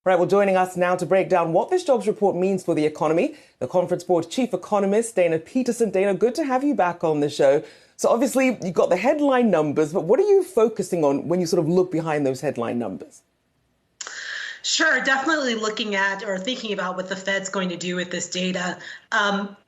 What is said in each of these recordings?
Right, well, joining us now to break down what this jobs report means for the economy, the Conference Board Chief Economist, Dana Peterson. Dana, good to have you back on the show. So obviously, you've got the headline numbers, but what are you focusing on when you sort of look behind those headline numbers? Sure, definitely looking at or thinking about what the Fed's going to do with this data.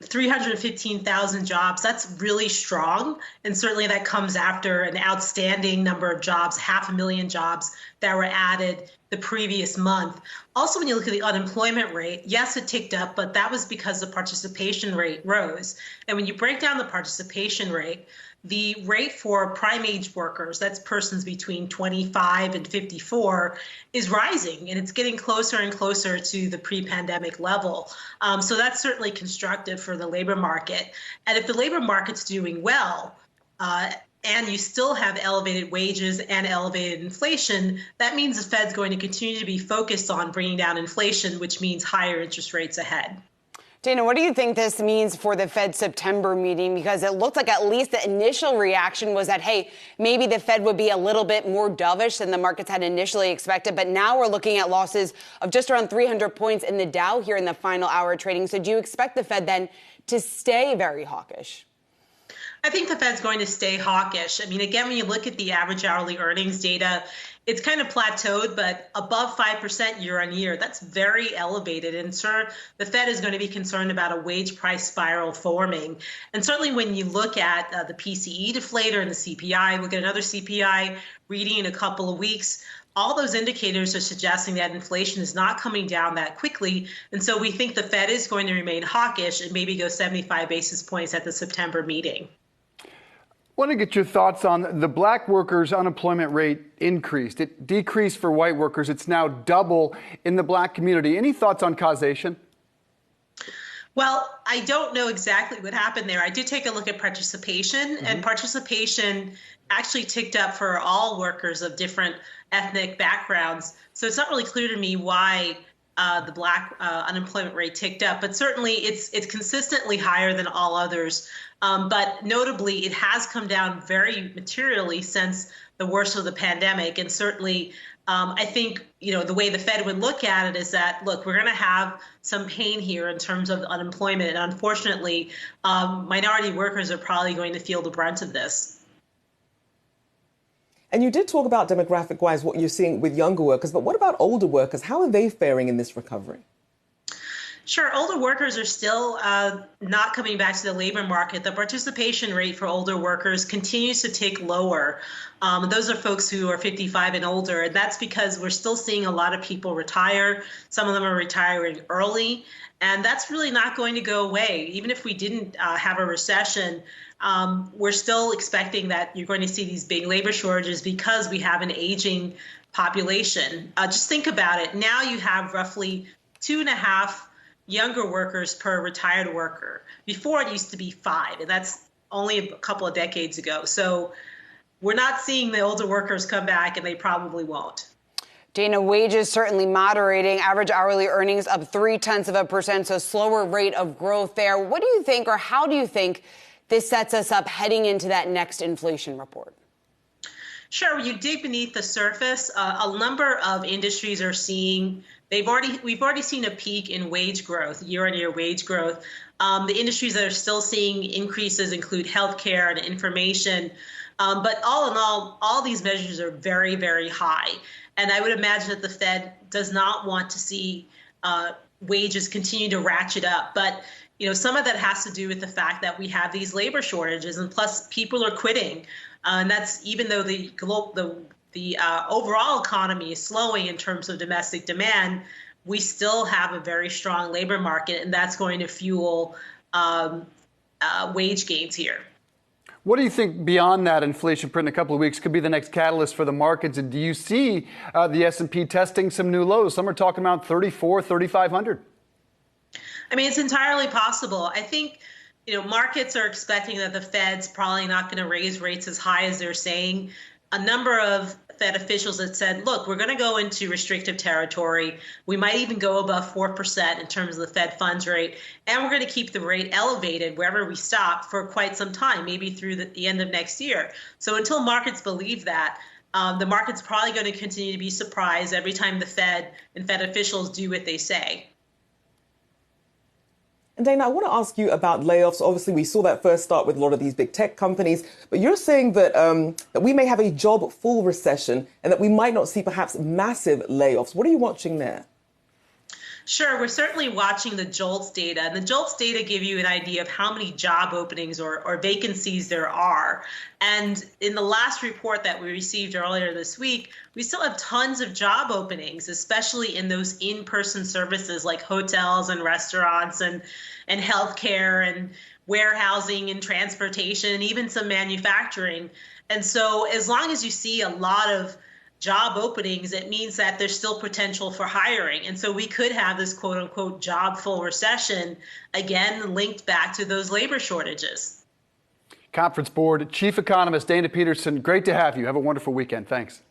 315,000 jobs, that's really strong. And certainly that comes after an outstanding number of jobs, 500,000 jobs that were added the previous month. Also, when you look at the unemployment rate, yes, it ticked up, but that was because the participation rate rose. And when you break down the participation rate, the rate for prime age workers, that's persons between 25 and 54, is rising, and it's getting closer and closer to the pre-pandemic level. So that's certainly constructive for the labor market. And if the labor market's doing well, and you still have elevated wages and elevated inflation, that means the Fed's going to continue to be focused on bringing down inflation, which means higher interest rates ahead. Dana, what do you think this means for the Fed September meeting? Because it looked like at least the initial reaction was that, hey, maybe the Fed would be a little bit more dovish than the markets had initially expected. But now we're looking at losses of just around 300 points in the Dow here in the final hour of trading. So do you expect the Fed then to stay very hawkish? I think the Fed's going to stay hawkish. I mean, again, when you look at the average hourly earnings data, it's kind of plateaued, but above 5% year on year. That's very elevated. And sure, the Fed is going to be concerned about a wage price spiral forming. And certainly when you look at the PCE deflator and the CPI, we'll get another CPI reading in a couple of weeks. All those indicators are suggesting that inflation is not coming down that quickly. And so we think the Fed is going to remain hawkish and maybe go 75 basis points at the September meeting. I want to get your thoughts on the black workers' unemployment rate increased. It decreased for white workers. It's now double in the black community. Any thoughts on causation? Well, I don't know exactly what happened there. I did take a look at participation, and participation actually ticked up for all workers of different ethnic backgrounds. So it's not really clear to me why the black unemployment rate ticked up, but certainly it's consistently higher than all others. But notably, it has come down very materially since the worst of the pandemic. And certainly, I think, the way the Fed would look at it is that, look, we're going to have some pain here in terms of unemployment. And unfortunately, minority workers are probably going to feel the brunt of this. And you did talk about demographic-wise what you're seeing with younger workers, but what about older workers? How are they faring in this recovery? Sure. Older workers are still not coming back to the labor market. The participation rate for older workers continues to tick lower. Those are folks who are 55 and older, and that's because we're still seeing a lot of people retire. Some of them are retiring early, and that's really not going to go away. Even if we didn't have a recession, we're still expecting that you're going to see these big labor shortages because we have an aging population. Just think about it. Now you have roughly 2.5 younger workers per retired worker. Before it used to be 5, and that's only a couple of decades ago. So we're not seeing the older workers come back, and they probably won't. Dana, wages certainly moderating, average hourly earnings up 0.3%, so slower rate of growth there. What do you think, or how do you think this sets us up heading into that next inflation report? Sure. When you dig beneath the surface, a number of industries are seeing we've already seen a peak in wage growth, year-on-year wage growth. The industries that are still seeing increases include healthcare and information. But all in all these measures are very, very high. And I would imagine that the Fed does not want to see wages continue to ratchet up. But some of that has to do with the fact that we have these labor shortages, and plus people are quitting. And that's even though the overall economy is slowing in terms of domestic demand, we still have a very strong labor market, and that's going to fuel wage gains here. What do you think beyond that inflation print in a couple of weeks could be the next catalyst for the markets? And do you see the S&P testing some new lows? Some are talking about 34, 3,500. I mean, it's entirely possible. I think, markets are expecting that the Fed's probably not going to raise rates as high as they're saying. A number of Fed officials had said, look, we're going to go into restrictive territory. We might even go above 4% in terms of the Fed funds rate. And we're going to keep the rate elevated wherever we stop for quite some time, maybe through the end of next year. So until markets believe that, the market's probably going to continue to be surprised every time the Fed and Fed officials do what they say. And Dana, I want to ask you about layoffs. Obviously, we saw that first start with a lot of these big tech companies, but you're saying that that we may have a job full recession and that we might not see perhaps massive layoffs. What are you watching there? Sure, we're certainly watching the JOLTS data, and the JOLTS data give you an idea of how many job openings or vacancies there are. And in the last report that we received earlier this week, we still have tons of job openings, especially in those in-person services like hotels and restaurants and healthcare and warehousing and transportation and even some manufacturing. And so as long as you see a lot of job openings, it means that there's still potential for hiring. And so we could have this quote unquote job full recession, again, linked back to those labor shortages. Conference Board Chief Economist Dana Peterson, great to have you. Have a wonderful weekend. Thanks.